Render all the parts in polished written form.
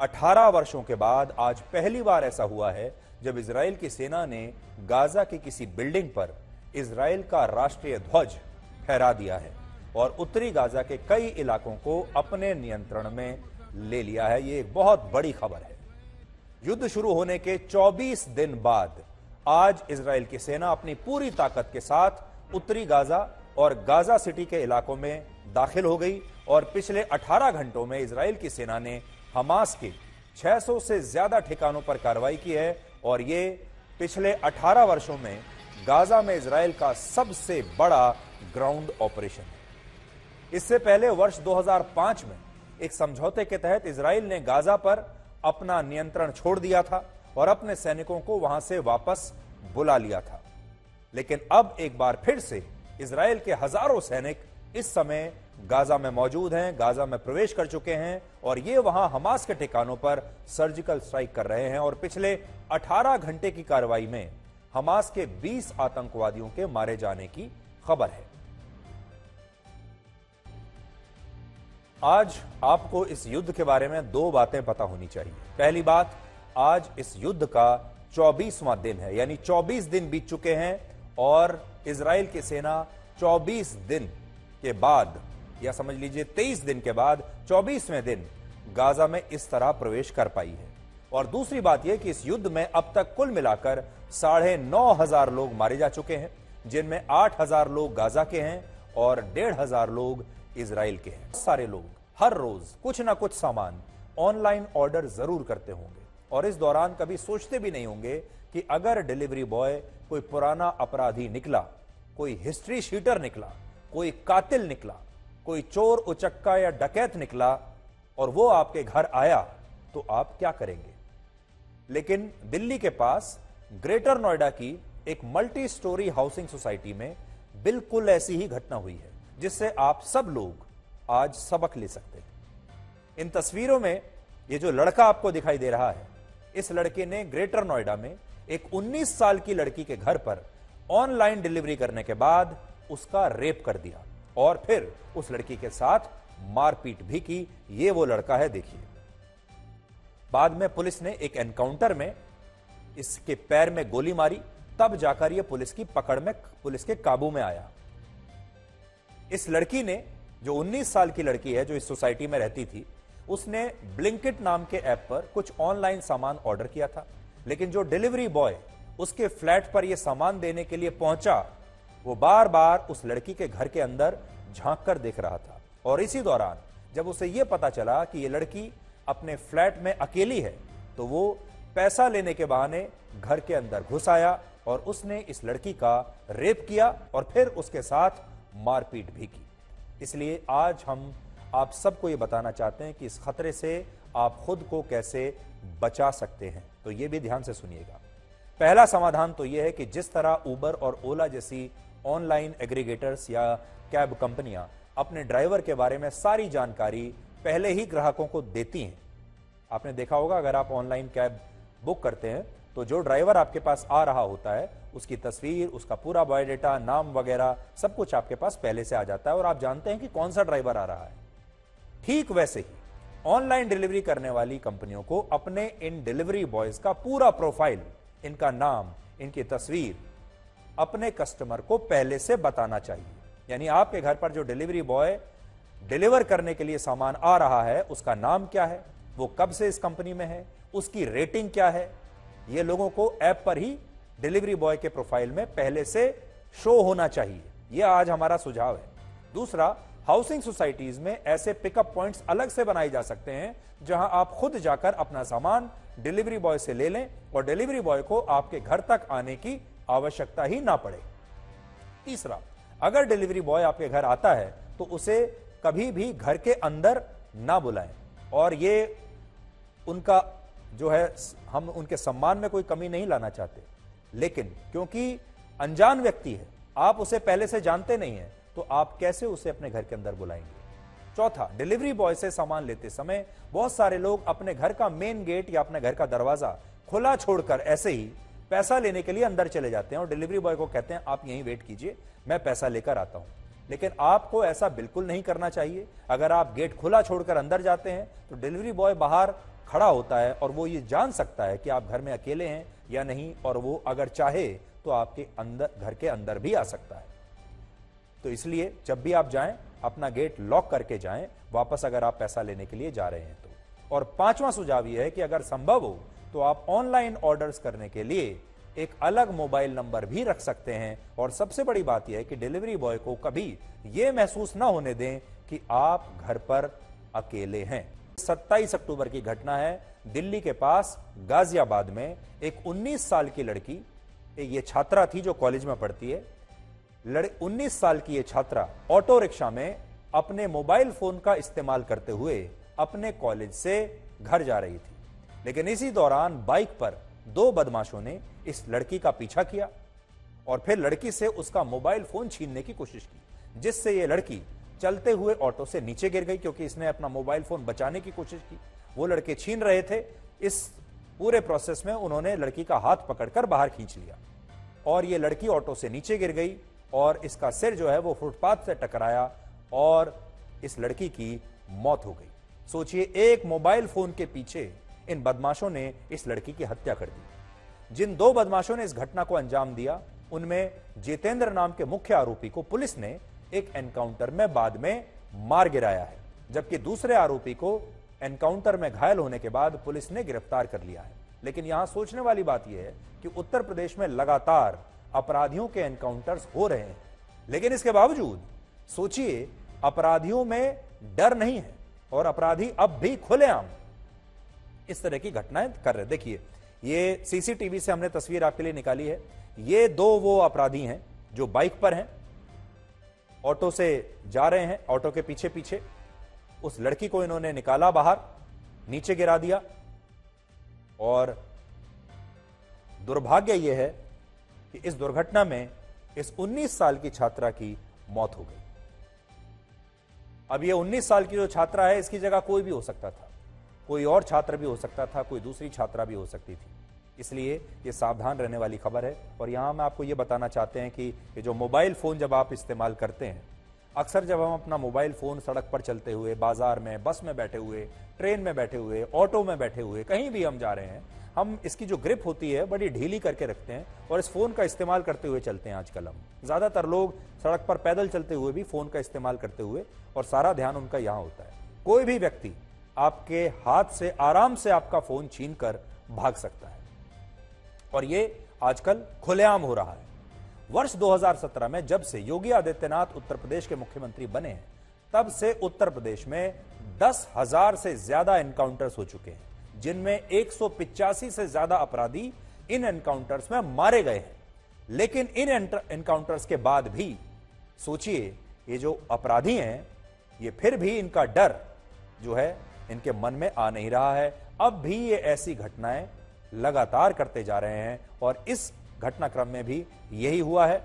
18 वर्षों के बाद आज पहली बार ऐसा हुआ है जब इजराइल की सेना ने गाजा की किसी बिल्डिंग पर इजराइल का राष्ट्रीय ध्वज फहरा दिया है और उत्तरी गाजा के कई इलाकों को अपने नियंत्रण में ले लिया है। यह एक बहुत बड़ी खबर है। युद्ध शुरू होने के 24 दिन बाद आज इजराइल की सेना अपनी पूरी ताकत के साथ उत्तरी गाजा और गाजा सिटी के इलाकों में दाखिल हो गई और पिछले 18 घंटों में इजराइल की सेना ने हमास के 600 से ज्यादा ठिकानों पर कार्रवाई की है और यह पिछले 18 वर्षों में गाजा में इजराइल का सबसे बड़ा ग्राउंड ऑपरेशन है। इससे पहले वर्ष 2005 में एक समझौते के तहत इजराइल ने गाजा पर अपना नियंत्रण छोड़ दिया था और अपने सैनिकों को वहां से वापस बुला लिया था। लेकिन अब एक बार फिर से इजराइल के हजारों सैनिक इस समय गाजा में मौजूद हैं, गाजा में प्रवेश कर चुके हैं और ये वहां हमास के ठिकानों पर सर्जिकल स्ट्राइक कर रहे हैं और पिछले 18 घंटे की कार्रवाई में हमास के 20 आतंकवादियों के मारे जाने की खबर है। आज आपको इस युद्ध के बारे में दो बातें पता होनी चाहिए। पहली बात, आज इस युद्ध का 24वां दिन है, यानी 24 दिन बीत चुके हैं और इजराइल की सेना 24 दिन के बाद, या समझ लीजिए 23 दिन के बाद 24वें दिन गाजा में इस तरह प्रवेश कर पाई है। और दूसरी बात यह कि इस युद्ध में अब तक कुल मिलाकर 9,500 लोग मारे जा चुके हैं, जिनमें 8,000 लोग गाजा के हैं और 1,500 लोग इजराइल के हैं। सारे लोग हर रोज कुछ ना कुछ सामान ऑनलाइन ऑर्डर जरूर करते होंगे और इस दौरान कभी सोचते भी नहीं होंगे कि अगर डिलीवरी बॉय कोई पुराना अपराधी निकला, कोई हिस्ट्री शीटर निकला, कोई कातिल निकला, कोई चोर उचक्का या डकैत निकला और वो आपके घर आया तो आप क्या करेंगे। लेकिन दिल्ली के पास ग्रेटर नोएडा की एक मल्टी स्टोरी हाउसिंग सोसाइटी में बिल्कुल ऐसी ही घटना हुई है, जिससे आप सब लोग आज सबक ले सकते हैं। इन तस्वीरों में ये जो लड़का आपको दिखाई दे रहा है, इस लड़के ने ग्रेटर नोएडा में एक 19 साल की लड़की के घर पर ऑनलाइन डिलीवरी करने के बाद उसका रेप कर दिया और फिर उस लड़की के साथ मारपीट भी की। ये वो लड़का है, देखिए। बाद में पुलिस ने एक एनकाउंटर में इसके पैर में गोली मारी, तब जाकर यह पुलिस की पकड़ में, पुलिस के काबू में आया। इस लड़की ने, जो 19 साल की लड़की है, जो इस सोसाइटी में रहती थी, उसने ब्लिंकिट नाम के ऐप पर कुछ ऑनलाइन सामान ऑर्डर किया था। लेकिन जो डिलीवरी बॉय उसके फ्लैट पर यह सामान देने के लिए पहुंचा, वो बार बार उस लड़की के घर के अंदर झांक कर देख रहा था और इसी दौरान जब उसे यह पता चला कि यह लड़की अपने फ्लैट में अकेली है, तो वो पैसा लेने के बहाने घर के अंदर घुस आया और उसने इस लड़की का रेप किया और फिर उसके साथ मारपीट भी की। इसलिए आज हम आप सबको ये बताना चाहते हैं कि इस खतरे से आप खुद को कैसे बचा सकते हैं, तो ये भी ध्यान से सुनिएगा। पहला समाधान तो यह है कि जिस तरह उबर और ओला जैसी ऑनलाइन एग्रीगेटर्स या कैब कंपनियां अपने ड्राइवर के बारे में सारी जानकारी पहले ही ग्राहकों को देती हैं। आपने देखा होगा, अगर आप ऑनलाइन कैब बुक करते हैं तो जो ड्राइवर आपके पास आ रहा होता है, उसकी तस्वीर, उसका पूरा बायोडेटा, नाम वगैरह सब कुछ आपके पास पहले से आ जाता है और आप जानते हैं कि कौन सा ड्राइवर आ रहा है। ठीक वैसे ही ऑनलाइन डिलीवरी करने वाली कंपनियों को अपने इन डिलीवरी बॉयज का पूरा प्रोफाइल, इनका नाम, इनकी तस्वीर अपने कस्टमर को पहले से बताना चाहिए। यानी आपके घर पर जो डिलीवरी बॉय डिलीवर करने के लिए सामान आ रहा है, उसका नाम क्या है, वो कब से इस कंपनी में है, उसकी रेटिंग क्या है, ये लोगों को ऐप पर ही डिलीवरी बॉय के प्रोफाइल में पहले से शो होना चाहिए। यह आज हमारा सुझाव है। दूसरा, हाउसिंग सोसाइटीज में ऐसे पिकअप पॉइंट्स अलग से बनाए जा सकते हैं जहां आप खुद जाकर अपना सामान डिलीवरी बॉय से ले लें और डिलीवरी बॉय को आपके घर तक आने की आवश्यकता ही ना पड़े। तीसरा, अगर डिलीवरी बॉय आपके घर आता है तो उसे कभी भी घर के अंदर ना बुलाएं और ये उनका जो है, हम उनके सम्मान में कोई कमी नहीं लाना चाहते, लेकिन क्योंकि अनजान व्यक्ति है, आप उसे पहले से जानते नहीं हैं, तो आप कैसे उसे अपने घर के अंदर बुलाएंगे। चौथा, डिलीवरी बॉय से सामान लेते समय बहुत सारे लोग अपने घर का मेन गेट या अपने घर का दरवाजा खुला छोड़कर ऐसे ही पैसा लेने के लिए अंदर चले जाते हैं और डिलीवरी बॉय को कहते हैं आप यहीं वेट कीजिए, मैं पैसा लेकर आता हूं। लेकिन आपको ऐसा बिल्कुल नहीं करना चाहिए। अगर आप गेट खुला छोड़कर अंदर जाते हैं तो डिलीवरी बॉय बाहर खड़ा होता है और वो ये जान सकता है कि आप घर में अकेले हैं या नहीं, और वो अगर चाहे तो आपके अंदर, घर के अंदर भी आ सकता है। तो इसलिए जब भी आप जाएं, अपना गेट लॉक करके जाएं, वापस अगर आप पैसा लेने के लिए जा रहे हैं तो। और पांचवा सुझाव यह है कि अगर संभव हो तो आप ऑनलाइन ऑर्डर्स करने के लिए एक अलग मोबाइल नंबर भी रख सकते हैं। और सबसे बड़ी बात यह है कि डिलीवरी बॉय को कभी यह महसूस ना होने दें कि आप घर पर अकेले हैं। 27 अक्टूबर की घटना है, दिल्ली के पास गाजियाबाद में एक 19 साल की लड़की, ये छात्रा थी जो कॉलेज में पढ़ती है, 19 साल की ये छात्रा ऑटो रिक्शा में अपने मोबाइल फोन का इस्तेमाल करते हुए अपने कॉलेज से घर जा रही थी। लेकिन इसी दौरान बाइक पर दो बदमाशों ने इस लड़की का पीछा किया और फिर लड़की से उसका मोबाइल फोन छीनने की कोशिश की, जिससे यह लड़की चलते हुए ऑटो से नीचे गिर गई, क्योंकि इसने अपना मोबाइल फोन बचाने की कोशिश की। वो लड़के छीन रहे थे। इस पूरे प्रोसेस में उन्होंने लड़की का हाथ पकड़कर बाहर खींच लिया और यह लड़की ऑटो से नीचे गिर गई और इसका सिर जो है वो फुटपाथ से टकराया और इस लड़की की मौत हो गई। सोचिए, एक मोबाइल फोन के पीछे इन बदमाशों ने इस लड़की की हत्या कर दी। जिन दो बदमाशों ने इस घटना को अंजाम दिया, उनमें जितेंद्र नाम के मुख्य आरोपी को पुलिस ने एक एनकाउंटर में बाद में मार गिराया है, जबकि दूसरे आरोपी को एनकाउंटर में घायल होने के बाद पुलिस ने गिरफ्तार कर लिया है। लेकिन यहां सोचने वाली बात यह है कि उत्तर प्रदेश में लगातार अपराधियों के एनकाउंटर्स हो रहे हैं, लेकिन इसके बावजूद सोचिए, अपराधियों में डर नहीं है और अपराधी अब भी खुलेआम इस तरह की घटनाएं कर रहे हैं। देखिए, ये सीसीटीवी से हमने तस्वीर आपके लिए निकाली है। ये दो वो अपराधी हैं जो बाइक पर हैं, ऑटो से जा रहे हैं, ऑटो के पीछे पीछे उस लड़की को इन्होंने निकाला बाहर, नीचे गिरा दिया और दुर्भाग्य यह है कि इस दुर्घटना में इस 19 साल की छात्रा की मौत हो गई। अब ये 19 साल की जो छात्रा है, इसकी जगह कोई भी हो सकता था, कोई और छात्र भी हो सकता था, कोई दूसरी छात्रा भी हो सकती थी। इसलिए ये सावधान रहने वाली खबर है। और यहां मैं आपको ये बताना चाहते हैं कि ये जो मोबाइल फोन जब आप इस्तेमाल करते हैं, अक्सर जब हम अपना मोबाइल फोन सड़क पर चलते हुए, बाजार में, बस में बैठे हुए, ट्रेन में बैठे हुए, ऑटो में बैठे हुए, कहीं भी हम जा रहे हैं, हम इसकी जो ग्रिप होती है बड़ी ढीली करके रखते हैं और इस फोन का इस्तेमाल करते हुए चलते हैं। आजकल हम ज्यादातर लोग सड़क पर पैदल चलते हुए भी फोन का इस्तेमाल करते हुए, और सारा ध्यान उनका यहां होता है। कोई भी व्यक्ति आपके हाथ से आराम से आपका फोन छीनकर भाग सकता है और ये आजकल खुलेआम हो रहा है। वर्ष 2017 में जब से योगी आदित्यनाथ उत्तर प्रदेश के मुख्यमंत्री बने हैं, तब से उत्तर प्रदेश में 10,000 से ज्यादा एनकाउंटर्स हो चुके हैं, जिनमें 185 से ज्यादा अपराधी इन एनकाउंटर्स में मारे गए हैं। लेकिन इन एनकाउंटर्स के बाद भी सोचिए, ये जो अपराधी हैं, ये फिर भी इनका डर जो है इनके मन में आ नहीं रहा है। अब भी ये ऐसी घटनाएं लगातार करते जा रहे हैं और इस घटनाक्रम में भी यही हुआ है।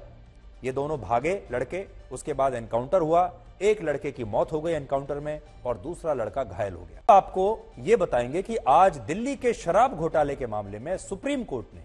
ये दोनों भागे लड़के, उसके बाद एनकाउंटर हुआ, एक लड़के की मौत हो गई एनकाउंटर में और दूसरा लड़का घायल हो गया। आपको यह बताएंगे कि आज दिल्ली के शराब घोटाले के मामले में सुप्रीम कोर्ट ने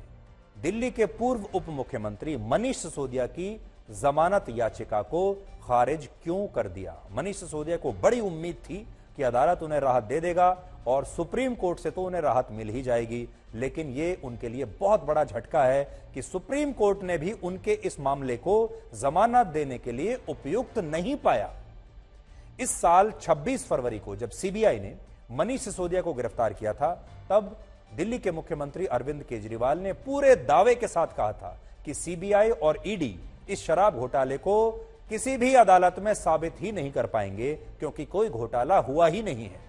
दिल्ली के पूर्व उप मुख्यमंत्री मनीष सिसोदिया की जमानत याचिका को खारिज क्यों कर दिया। मनीष सिसोदिया को बड़ी उम्मीद थी कि अदालत उन्हें राहत दे देगा और सुप्रीम कोर्ट से तो उन्हें राहत मिल ही जाएगी, लेकिन ये उनके लिए बहुत बड़ा झटका है कि सुप्रीम कोर्ट ने भी उनके इस मामले को जमानत देने के लिए उपयुक्त नहीं पाया। इस साल 26 फरवरी को जब सीबीआई ने मनीष सिसोदिया को गिरफ्तार किया था, तब दिल्ली के मुख्यमंत्री अरविंद केजरीवाल ने पूरे दावे के साथ कहा था कि सीबीआई और ईडी इस शराब घोटाले को किसी भी अदालत में साबित ही नहीं कर पाएंगे, क्योंकि कोई घोटाला हुआ ही नहीं है।